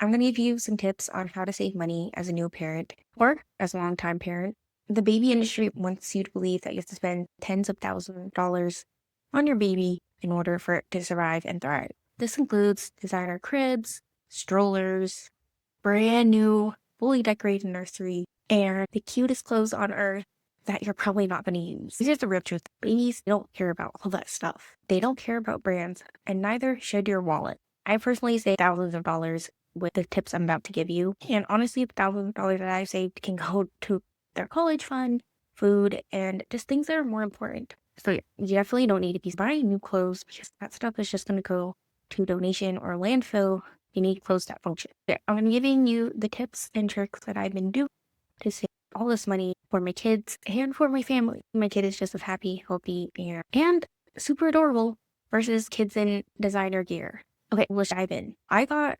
I'm going to give you some tips on how to save money as a new parent or as a longtime parent. The baby industry wants you to believe that you have to spend tens of thousands of dollars on your baby in order for it to survive and thrive. This includes designer cribs, strollers, brand new, fully decorated nursery, and the cutest clothes on earth that you're probably not going to use. Here's the real truth. Babies don't care about all that stuff. They don't care about brands, and neither should your wallet. I personally save thousands of dollars with the tips I'm about to give you. And honestly, the thousands of dollars that I've saved can go to their college fund, food, and just things that are more important. So you definitely don't need to be buying new clothes because that stuff is just going to go to donation or landfill. You need clothes that function. I'm going to be giving you the tips and tricks that I've been doing to save all this money for my kids and for my family. My kid is just as happy, healthy, and super adorable versus kids in designer gear. Okay, let's dive in. I got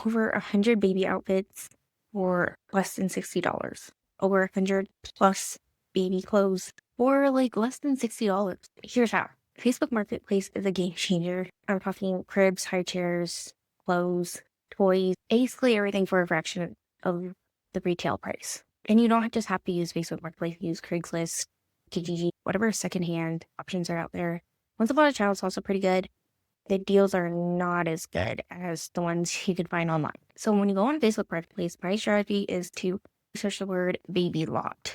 over 100 baby outfits for less than $60. Over 100 plus baby clothes for like less than $60. Here's how. Facebook Marketplace is a game changer. I'm talking cribs, high chairs, clothes, toys, basically everything for a fraction of the retail price. And you don't just have to use Facebook Marketplace. Use Craigslist, Kijiji, whatever secondhand options are out there. Once Upon a Child is also pretty good. The deals are not as good as the ones you can find online. So when you go on Facebook Marketplace, my strategy is to search the word baby lot,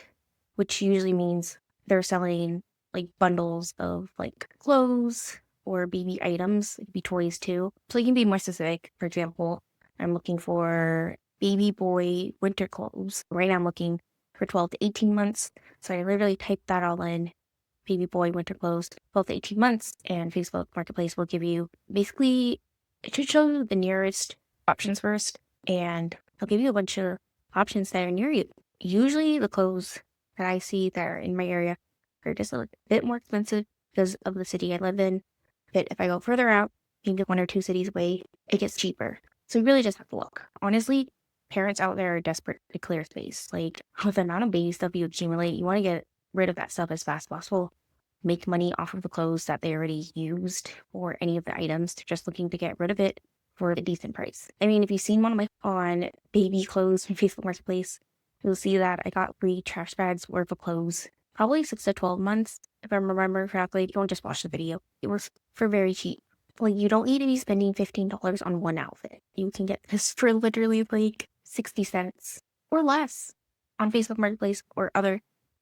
which usually means they're selling like bundles of like clothes or baby items. It could be toys too. So you can be more specific. For example, I'm looking for baby boy winter clothes. Right now I'm looking for 12 to 18 months. So I literally type that all in. Baby boy winter clothes, 12 to 18 months, and Facebook Marketplace will give you basically, it should show you the nearest options first, and they'll give you a bunch of options that are near you. Usually the clothes that I see that are in my area are just a bit more expensive because of the city I live in. But if I go further out, maybe 1 or 2 cities away, it gets cheaper. So you really just have to look. Honestly, parents out there are desperate to clear space. Like with the amount of baby stuff you accumulate, you want to get rid of that stuff as fast as possible. Make money off of the clothes that they already used or any of the items. They're just looking to get rid of it for a decent price. I mean, if you've seen one of my on baby clothes from Facebook Marketplace, you'll see that I got 3 trash bags worth of clothes, probably 6 to 12 months. If I remember correctly, don't just watch the video. It was for very cheap. Like, you don't need to be spending $15 on one outfit. You can get this for literally like 60 cents or less on Facebook Marketplace or other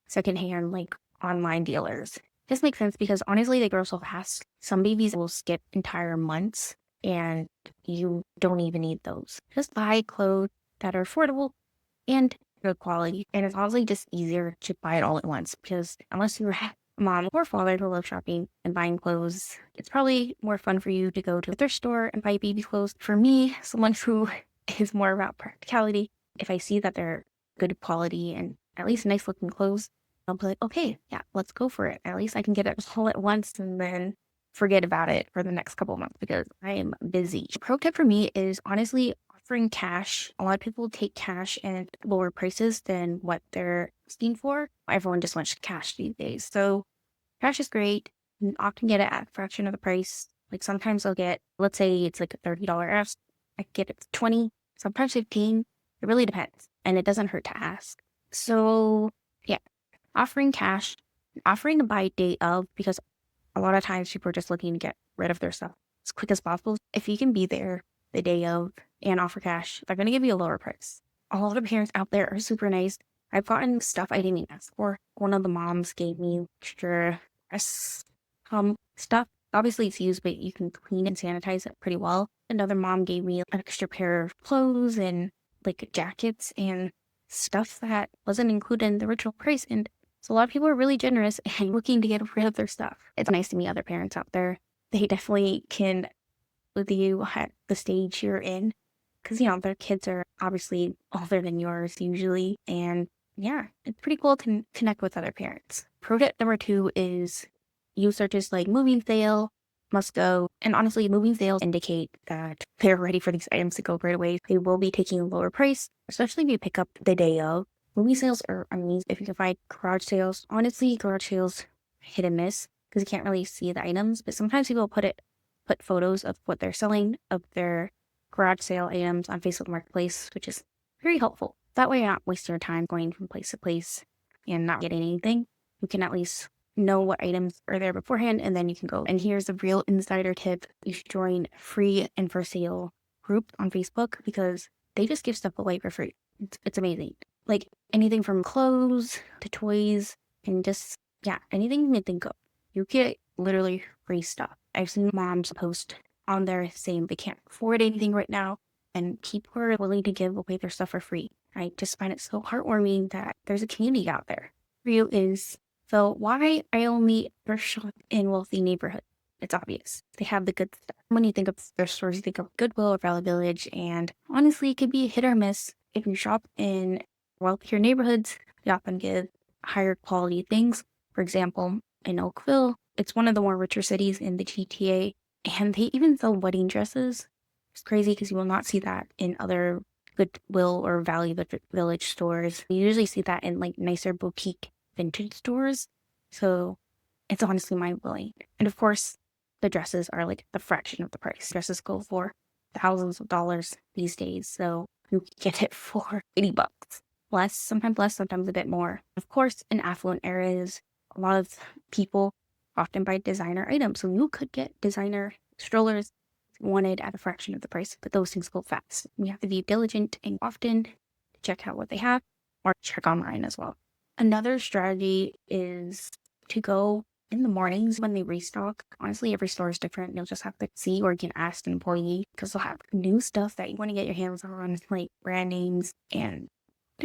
secondhand like online dealers. This makes sense because honestly, they grow so fast. Some babies will skip entire months and you don't even need those. Just buy clothes that are affordable and good quality. And it's honestly just easier to buy it all at once because unless you're a mom or father who love shopping and buying clothes, it's probably more fun for you to go to a thrift store and buy baby clothes. For me, someone who is more about practicality, if I see that they're good quality and at least nice looking clothes, I'll be like, okay, yeah, let's go for it. At least I can get it all at once and then forget about it for the next couple of months because I am busy. Pro tip for me is honestly offering cash. A lot of people take cash at lower prices than what they're asking for. Everyone just wants cash these days. So cash is great. You often get it at a fraction of the price. Like sometimes I'll get, let's say it's like a $30 ask. I get it for 20, sometimes 15. It really depends. And it doesn't hurt to ask. So yeah, offering cash, offering to buy day of, because a lot of times people are just looking to get rid of their stuff as quick as possible. If you can be there the day of and offer cash, they're going to give you a lower price. A lot of parents out there are super nice. I've gotten stuff I didn't even ask for. One of the moms gave me extra stuff. Obviously it's used, but you can clean and sanitize it pretty well. Another mom gave me an extra pair of clothes and like jackets and stuff that wasn't included in the original price. And so a lot of people are really generous and looking to get rid of their stuff. It's nice to meet other parents out there. They definitely can with you at the stage you're in because, their kids are obviously older than yours usually. And yeah, it's pretty cool to connect with other parents. Pro tip number 2 is use searches like moving sale, must go. And honestly, moving sales indicate that they're ready for these items to go right away. They will be taking a lower price, especially if you pick up the day of. Movie sales are amazing if you can find garage sales. Honestly, garage sales hit and miss because you can't really see the items, but sometimes people put photos of what they're selling of their garage sale items on Facebook Marketplace, which is very helpful. That way you're not wasting your time going from place to place and not getting anything. You can at least know what items are there beforehand, and then you can go. And here's a real insider tip. You should join free and for sale group on Facebook because they just give stuff away for free. It's amazing. Like anything from clothes to toys and just, yeah, anything you can think of. You get literally free stuff. I've seen moms post on there saying they can't afford anything right now, and people are willing to give away their stuff for free. I just find it so heartwarming that there's a community out there. For you is, so why I only thrift shop in wealthy neighborhoods? It's obvious. They have the good stuff. When you think of thrift stores, you think of Goodwill or Value Village, and honestly, it could be hit or miss. If you shop in wealthier neighborhoods, they often give higher quality things. For example, in Oakville, it's one of the more richer cities in the GTA, and they even sell wedding dresses. It's crazy because you will not see that in other Goodwill or Value Village stores. You usually see that in like nicer boutique vintage stores. So it's honestly mind-blowing. And of course, the dresses are like the fraction of the price. Dresses go for thousands of dollars these days. So you can get it for $80. Less, sometimes a bit more. Of course, in affluent areas, a lot of people often buy designer items. So you could get designer strollers wanted at a fraction of the price, but those things go fast. You have to be diligent and often check out what they have or check online as well. Another strategy is to go in the mornings when they restock. Honestly, every store is different. You'll just have to see or you can ask an employee because they'll have new stuff that you want to get your hands on, like brand names and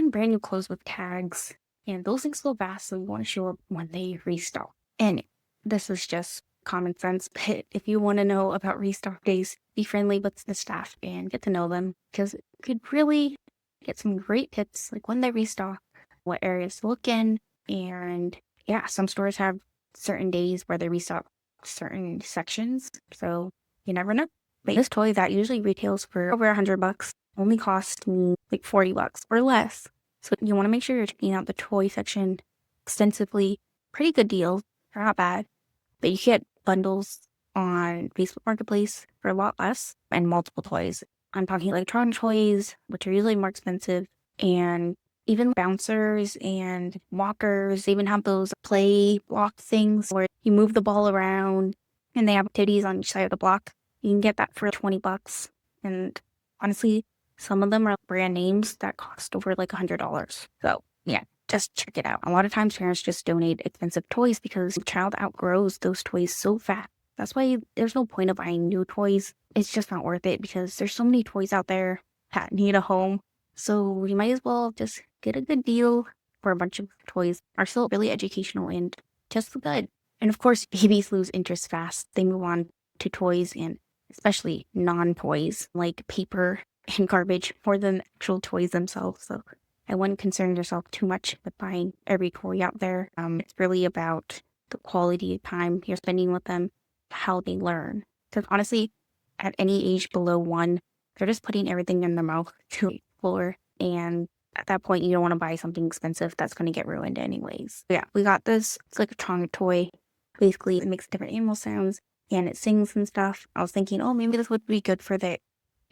brand new clothes with tags. And those things go fast, so you want to show up when they restock. And this is just common sense, but if you want to know about restock days, be friendly with the staff and get to know them because you could really get some great tips like when they restock, what areas to look in, and yeah, some stores have certain days where they restock certain sections, so you never know. Like this toy that usually retails for over $100 only cost me like $40 or less. So you want to make sure you're checking out the toy section extensively. Pretty good deals, they're not bad, but you get bundles on Facebook Marketplace for a lot less and multiple toys. I'm talking electronic toys, which are usually more expensive, and even bouncers and walkers. They even have those play block things where you move the ball around and they have activities on each side of the block. You can get that for $20. And honestly, some of them are brand names that cost over like $100. So yeah, just check it out. A lot of times parents just donate expensive toys because the child outgrows those toys so fast. That's why there's no point of buying new toys. It's just not worth it because there's so many toys out there that need a home. So you might as well just get a good deal for a bunch of toys. Are still really educational and just good. And of course, babies lose interest fast. They move on to toys and especially non-toys like paper and garbage more than actual toys themselves. So I wouldn't concern yourself too much with buying every toy out there. It's really about the quality of time you're spending with them, how they learn. Because honestly, at any age below 1, they're just putting everything in their mouth to explore. And at that point, you don't want to buy something expensive that's going to get ruined anyways. So yeah, we got this. It's like a electronic toy. Basically, it makes different animal sounds and it sings and stuff. I was thinking, oh, maybe this would be good for the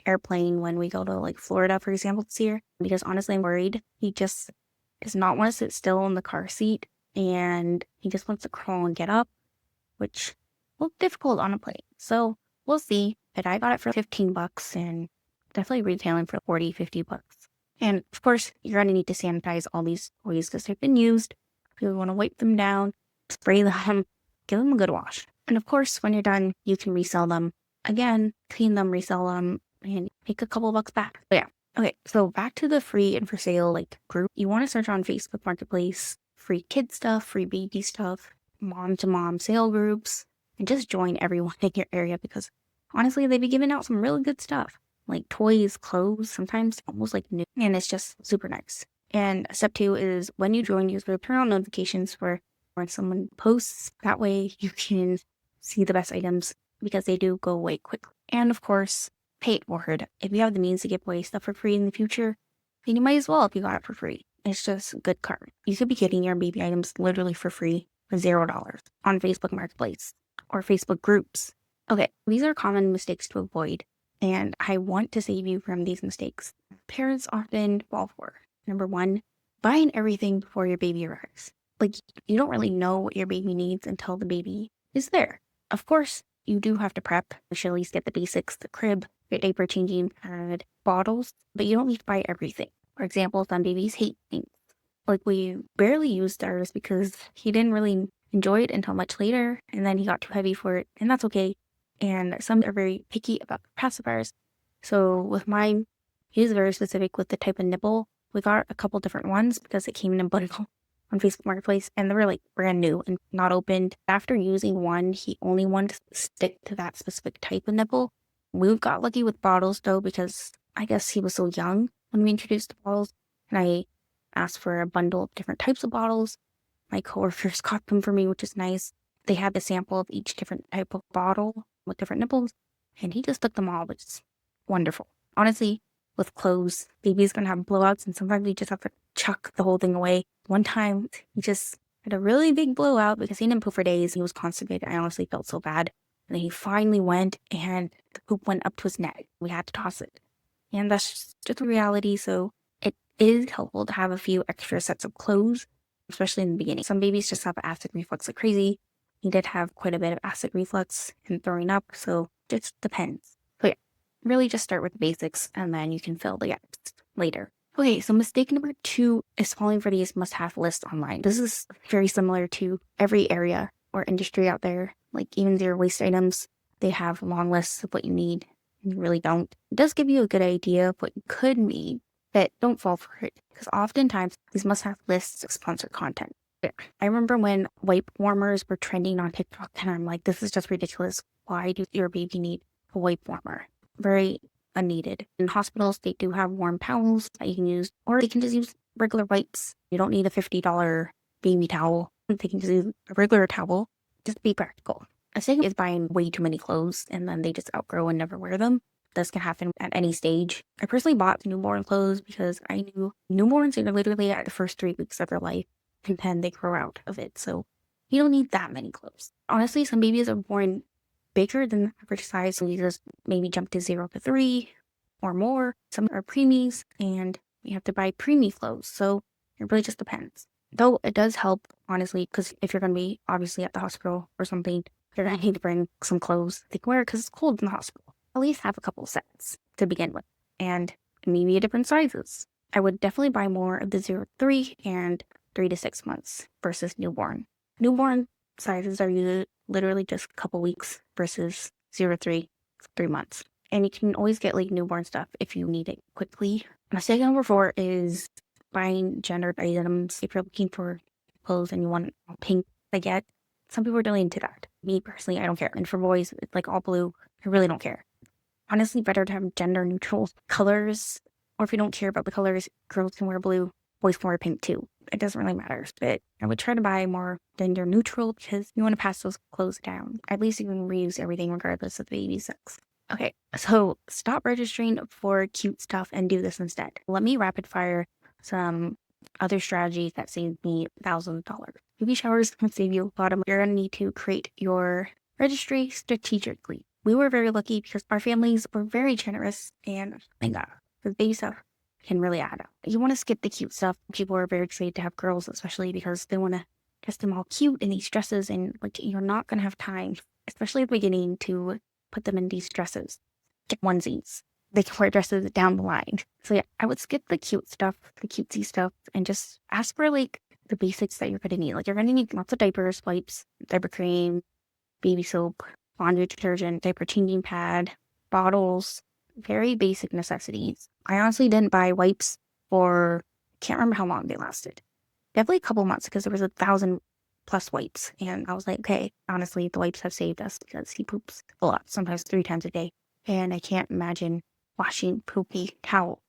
airplane when we go to like Florida, for example, this year. Because honestly, I'm worried. He just does not want to sit still in the car seat and he just wants to crawl and get up, which will be difficult on a plane. So we'll see. But I got it for $15 and definitely retailing for $40-$50. And of course, you're going to need to sanitize all these toys because they've been used. You want to wipe them down, spray them, give them a good wash. And of course, when you're done, you can resell them again, clean them, resell them, and make a couple bucks back. But yeah. Okay, so back to the free and for sale like group. You want to search on Facebook Marketplace, free kid stuff, free baby stuff, mom to mom sale groups, and just join everyone in your area because honestly, they be giving out some really good stuff. Like toys, clothes, sometimes almost like new. And it's just super nice. And step 2 is when you join, use turn on notifications for when someone posts. That way you can see the best items because they do go away quickly. And of course, pay it forward. If you have the means to give away stuff for free in the future, then you might as well if you got it for free. It's just good karma. You could be getting your baby items literally for free for $0 on Facebook Marketplace or Facebook groups. Okay, these are common mistakes to avoid. And I want to save you from these mistakes parents often fall for. Number one, buying everything before your baby arrives. Like, you don't really know what your baby needs until the baby is there. Of course, you do have to prep. You should at least get the basics, the crib, your diaper changing pad, bottles, but you don't need to buy everything. For example, some babies hate things. Like, we barely used ours because he didn't really enjoy it until much later, and then he got too heavy for it, and that's okay. And some are very picky about pacifiers. So with mine, he's very specific with the type of nipple. We got a couple different ones because it came in a bundle on Facebook Marketplace, and they were like brand new and not opened. After using one, he only wanted to stick to that specific type of nipple. We got lucky with bottles though, because I guess he was so young when we introduced the bottles, and I asked for a bundle of different types of bottles. My coworkers got them for me, which is nice. They had the sample of each different type of bottle with different nipples, and he just took them all, which is wonderful. Honestly, with clothes, baby's gonna have blowouts, and sometimes you just have to chuck the whole thing away. One time, he just had a really big blowout because he didn't poop for days. He was constipated. I honestly felt so bad. And then he finally went, and the poop went up to his neck. We had to toss it. And that's just a reality, so it is helpful to have a few extra sets of clothes, especially in the beginning. Some babies just have acid reflux like crazy. He did have quite a bit of acid reflux and throwing up, so it just depends. So yeah, really just start with the basics, and then you can fill the gaps later. Okay, so mistake number 2 is falling for these must-have lists online. This is very similar to every area or industry out there. Like even zero waste items, they have long lists of what you need. You really don't. It does give you a good idea of what you could need, but don't fall for it, because oftentimes these must-have lists sponsor content. I remember when wipe warmers were trending on TikTok, and I'm like, this is just ridiculous. Why does your baby need a wipe warmer? Very unneeded. In hospitals, they do have warm towels that you can use, or they can just use regular wipes. You don't need a $50 baby towel. They can just use a regular towel. Just be practical. A second is buying way too many clothes, and then they just outgrow and never wear them. This can happen at any stage. I personally bought newborn clothes because I knew newborns are literally at the first 3 weeks of their life, and then they grow out of it. So you don't need that many clothes. Honestly, some babies are born bigger than the average size, so you just maybe jump to 0 to 3 or more. Some are preemies, and you have to buy preemie clothes. So it really just depends. Though it does help, honestly, because if you're going to be obviously at the hospital or something, you're going to need to bring some clothes they can wear because it's cold in the hospital. At least have a couple sets to begin with, and maybe different sizes. I would definitely buy more of the 0 to 3 and 3 to 6 months versus newborn. Newborn sizes are literally just a couple weeks versus 0 to 3 months. And you can always get like newborn stuff if you need it quickly. Mistake number 4 is buying gendered items. If you're looking for clothes and you want all pink, I get. Some people are really into that. Me personally, I don't care. And for boys, it's like all blue. I really don't care. Honestly, better to have gender neutral colors. Or if you don't care about the colors, girls can wear blue, boys can wear pink too. It doesn't really matter. But I would try to buy more gender neutral because you want to pass those clothes down. At least you can reuse everything regardless of the baby's sex. Okay, so stop registering for cute stuff and do this instead. Let me rapid fire some other strategies that saved me thousands of dollars. Baby showers can save you a lot of money. You're going to need to create your registry strategically. We were very lucky because our families were very generous, and thank God, because baby stuff can really add up. You want to skip the cute stuff. People are very excited to have girls, especially because they want to dress them all cute in these dresses, and like you're not going to have time, especially at the beginning, to put them in these dresses. Get onesies. They can wear dresses down the line. So yeah, I would skip the cute stuff, the cutesy stuff, and just ask for like the basics that you're going to need. Like you're going to need lots of diapers, wipes, diaper cream, baby soap, laundry detergent, diaper changing pad, bottles, very basic necessities. I honestly didn't buy wipes for, can't remember how long they lasted. Definitely a couple months because there was 1,000 plus wipes. And I was like, okay, honestly, the wipes have saved us because he poops a lot, sometimes 3 times a day. And I can't imagine washing poopy towels.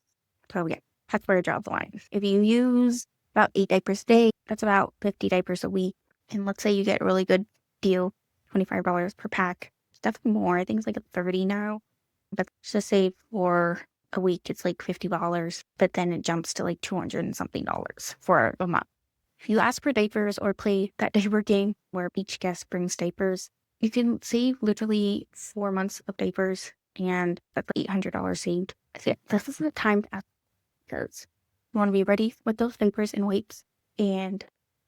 So yeah, that's where I draw the line. If you use about 8 diapers a day, that's about 50 diapers a week. And let's say you get a really good deal, $25 per pack. It's definitely more. I think it's like 30 now. But just say for a week, it's like $50. But then it jumps to like 200 and something dollars for a month. If you ask for diapers or play that diaper game where each guest brings diapers, you can save literally 4 months of diapers and that's like $800 saved. So yeah, this is the time to ask because you want to be ready with those diapers and wipes, and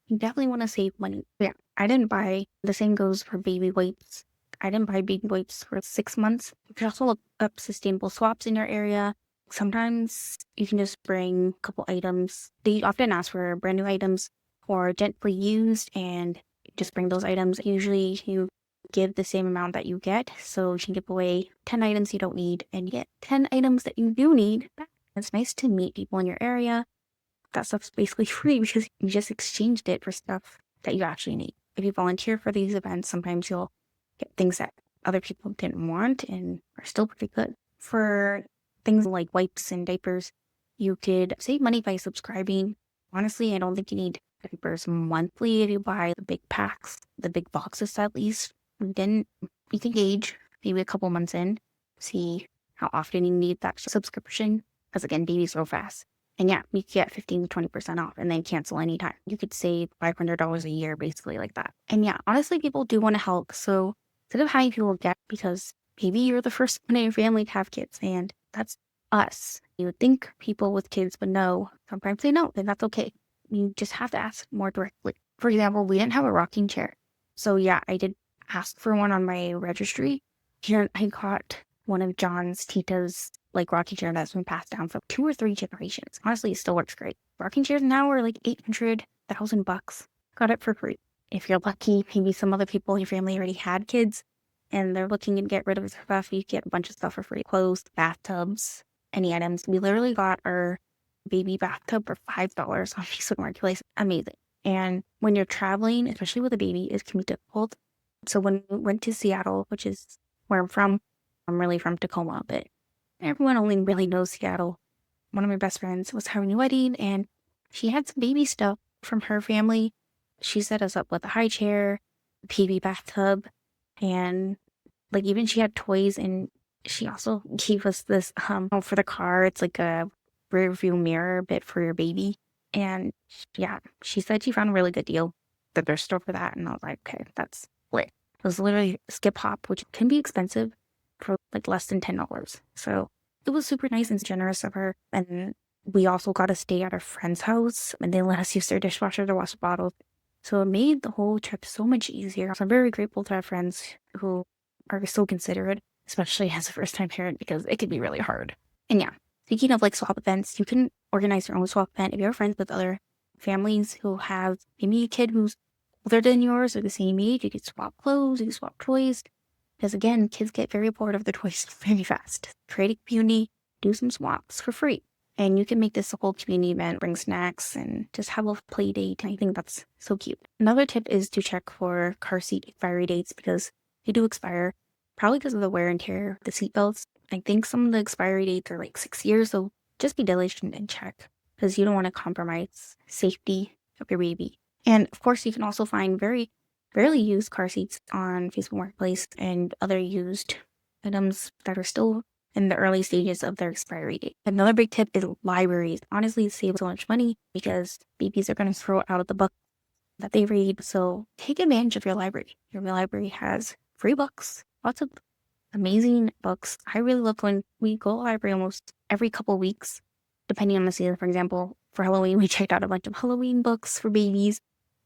you definitely want to save money. Yeah, I didn't buy, the same goes for baby wipes. I didn't buy baby wipes for 6 months. You can also look up sustainable swaps in your area. Sometimes you can just bring a couple items. They often ask for brand new items or gently used, and just bring those items. Usually you give the same amount that you get, so you can give away 10 items you don't need and you get 10 items that you do need back. It's nice to meet people in your area. That stuff's basically free because you just exchanged it for stuff that you actually need. If you volunteer for these events, sometimes you'll get things that other people didn't want and are still pretty good. For things like wipes and diapers, you could save money by subscribing. Honestly, I don't think you need diapers monthly if you buy the big packs, the big boxes at least. Then you can gauge maybe a couple months in, see how often you need that subscription. Because again, babies grow fast. And yeah, you get 15 to 20% off and then cancel anytime. You could save $500 a year, basically like that. And yeah, honestly, people do want to help. So instead of having people get, because maybe you're the first one in your family to have kids, and that's us. You would think people with kids would know. Sometimes they don't, and that's okay. You just have to ask more directly. For example, we didn't have a rocking chair. So yeah, I did ask for one on my registry. And I got one of John's Tita's like rocking chair that's been passed down for 2 or 3 generations. Honestly, it still works great. Rocking chairs now are like $800,000. Got it for free. If you're lucky, maybe some other people in your family already had kids and they're looking to get rid of stuff, you get a bunch of stuff for free. Clothes, bathtubs, any items. We literally got our baby bathtub for $5 on Facebook Marketplace. Amazing. And when you're traveling, especially with a baby, it can be difficult. So when we went to Seattle, which is where I'm really from Tacoma, but everyone only really knows Seattle. One of my best friends was having a wedding and she had some baby stuff from her family. She set us up with a high chair, baby bathtub, and like even she had toys, and she also gave us this for the car. It's like a rear view mirror bit for your baby. And yeah, she said she found a really good deal at the thrift store for that, and I was like, okay, that's lit. It was literally skip hop, which can be expensive, for like less than $10. So it was super nice and generous of her. And we also got to stay at a friend's house and they let us use their dishwasher to wash the bottles. So it made the whole trip so much easier. So I'm very grateful to have friends who are so considerate, especially as a first time parent, because it can be really hard. And yeah, speaking of like swap events, you can organize your own swap event. If you're friends with other families who have maybe a kid who's older than yours or the same age, you can swap clothes, you can swap toys. Because again, kids get very bored of their toys very fast. Create a community, do some swaps for free. And you can make this a whole community event, bring snacks, and just have a play date. I think that's so cute. Another tip is to check for car seat expiry dates because they do expire, probably because of the wear and tear of the seat belts. I think some of the expiry dates are like 6 years, so just be diligent and check because you don't want to compromise safety of your baby. And of course, you can also find very rarely used car seats on Facebook Marketplace and other used items that are still in the early stages of their expiry date. Another big tip is libraries. Honestly, it saves so much money because babies are going to throw out of the book that they read. So take advantage of your library. Your library has free books, lots of amazing books. I really love when we go to the library almost every couple weeks, depending on the season. For example, for Halloween, we checked out a bunch of Halloween books for babies.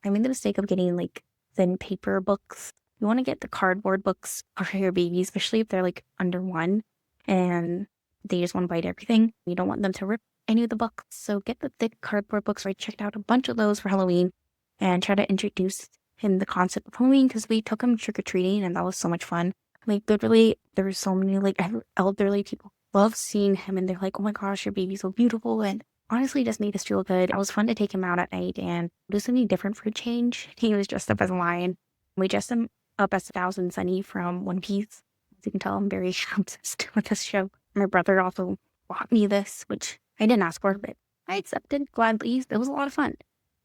I made the mistake of getting like thin paper books. You want to get the cardboard books for your baby, especially if they're like under 1 and they just want to bite everything. You don't want them to rip any of the books. So get the thick cardboard books. I checked out a bunch of those for Halloween and try to introduce him the concept of Halloween because we took him trick-or-treating and that was so much fun. Like literally, there were so many like elderly people love seeing him and they're like, oh my gosh, your baby's so beautiful. And honestly, it just made us feel good. It was fun to take him out at night and do something different for a change. He was dressed up as a lion. We dressed him up as Thousand Sunny from One Piece. As you can tell, I'm very obsessed with this show. My brother also bought me this, which I didn't ask for, but I accepted gladly. It was a lot of fun.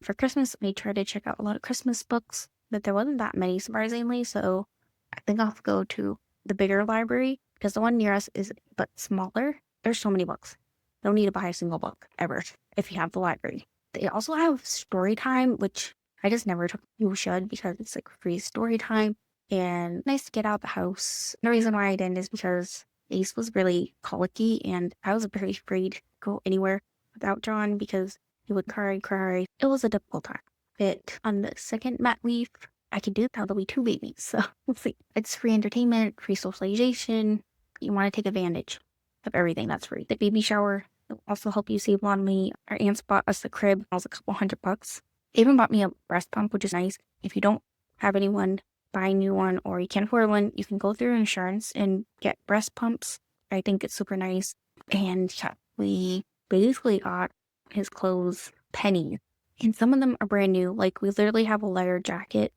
For Christmas, I tried to check out a lot of Christmas books, but there wasn't that many, surprisingly, so I think I'll have to go to the bigger library because the one near us is but smaller. There's so many books. Don't need to buy a single book ever if you have the library. They also have story time, which I just never took. You should because it's like free story time and nice to get out the house. The reason why I didn't is because face was really colicky, and I was very afraid to go anywhere without John because he would cry. It was a difficult time. But on the second mat leave, I could do it. That'll be 2 babies. So we'll see. It's free entertainment, free socialization. You want to take advantage of everything that's free. The baby shower will also help you save a lot of money. Our aunts bought us the crib. It was a couple $100. They even bought me a breast pump, which is nice. If you don't have anyone, buy a new one, or you can't afford one, you can go through insurance and get breast pumps. I think it's super nice. And yeah, we basically got his clothes pennies. And some of them are brand new. Like, we literally have a leather jacket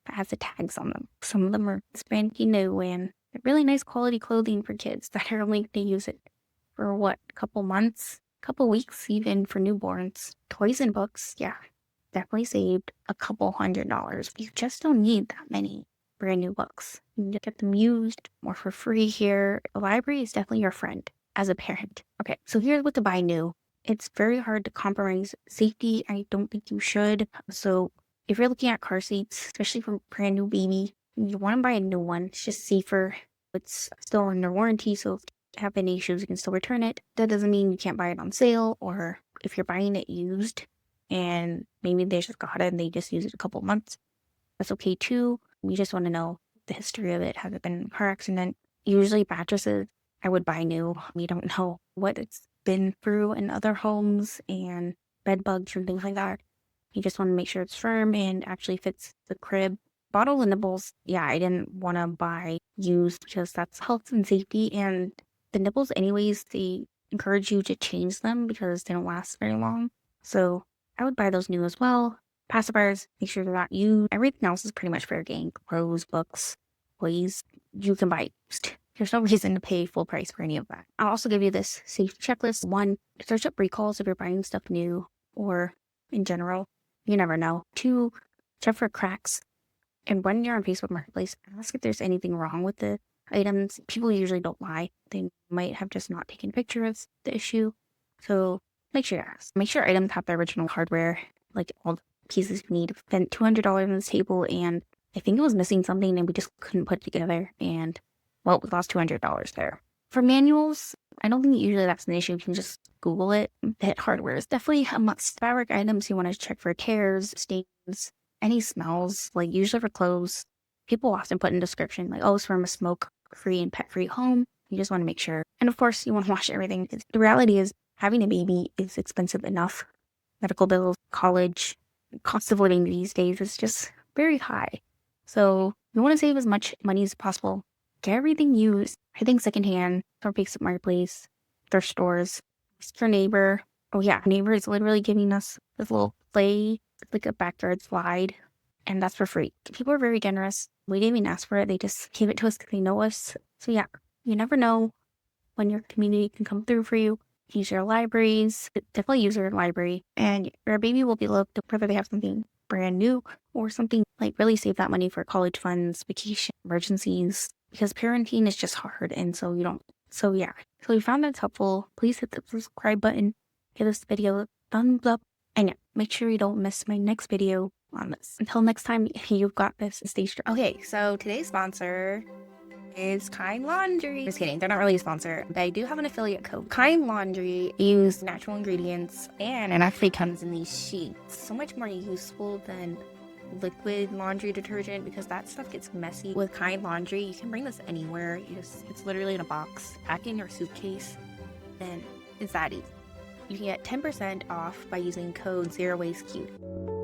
that has the tags on them. Some of them are spanky new, and they're really nice quality clothing for kids that are only going to use it for a couple months, couple weeks, even for newborns. Toys and books, yeah, definitely saved a couple $100. You just don't need that many brand new books. You can get them used or for free here. A library is definitely your friend as a parent. Okay, so here's what to buy new. It's very hard to compromise safety. I don't think you should. So if you're looking at car seats, especially for a brand new baby, you want to buy a new one. It's just safer. It's still under warranty, so if you have any issues, you can still return it. That doesn't mean you can't buy it on sale, or if you're buying it used and maybe they just got it and they just used it a couple months, that's okay too. You just want to know the history of it. Has it been in a car accident? Usually mattresses, I would buy new. We don't know what it's been through in other homes and bed bugs and things like that. You just want to make sure it's firm and actually fits the crib. Bottle and nibbles, yeah, I didn't want to buy used because that's health and safety. And the nibbles anyways, they encourage you to change them because they don't last very long. So I would buy those new as well. Pacifiers, make sure they're not used. Everything else is pretty much fair game. Clothes, books, toys, you can buy used. There's no reason to pay full price for any of that. I'll also give you this safety checklist. 1, search up recalls if you're buying stuff new or in general. You never know. 2, check for cracks. And when you're on Facebook Marketplace, ask if there's anything wrong with the items. People usually don't lie. They might have just not taken pictures of the issue. So make sure to ask. Make sure items have the original hardware, like all the pieces you need. Spent $200 on this table, and I think it was missing something, and we just couldn't put it together. And well, we lost $200 there. For manuals, I don't think usually that's an issue. You can just Google it. That hardware is definitely a must. Fabric items, you want to check for tears, stains, any smells. Like, usually for clothes, people often put in description, like, oh, it's from a smoke-free and pet-free home. You just want to make sure. And of course, you want to wash everything. The reality is, having a baby is expensive enough. Medical bills, college, cost of living these days is just very high. So you want to save as much money as possible. Get everything used. I think secondhand, or Facebook Marketplace, thrift stores. Ask your neighbor. Oh yeah, neighbor is literally giving us this little play, like a backyard slide, and that's for free. People are very generous. We didn't even ask for it. They just gave it to us because they know us. So yeah, you never know when your community can come through for you. Use your libraries. Definitely use your library. And your baby will be loved whether they have something brand new or something like really save that money for college funds, vacation, emergencies. Because parenting is just hard, and so you don't. So yeah. So if you found that's helpful, please hit the subscribe button. Give this video a thumbs up. And yeah, make sure you don't miss my next video on this. Until next time, you've got this. Stay strong. Okay, so today's sponsor is Kind Laundry. Just kidding, they're not really a sponsor, but I do have an affiliate code. Kind Laundry use natural ingredients, and it actually comes in these sheets. So much more useful than liquid laundry detergent because that stuff gets messy. With Kind Laundry, you can bring this anywhere. It's literally in a box, pack in your suitcase, and it's that easy. You can get 10% off by using code ZeroWasteCute.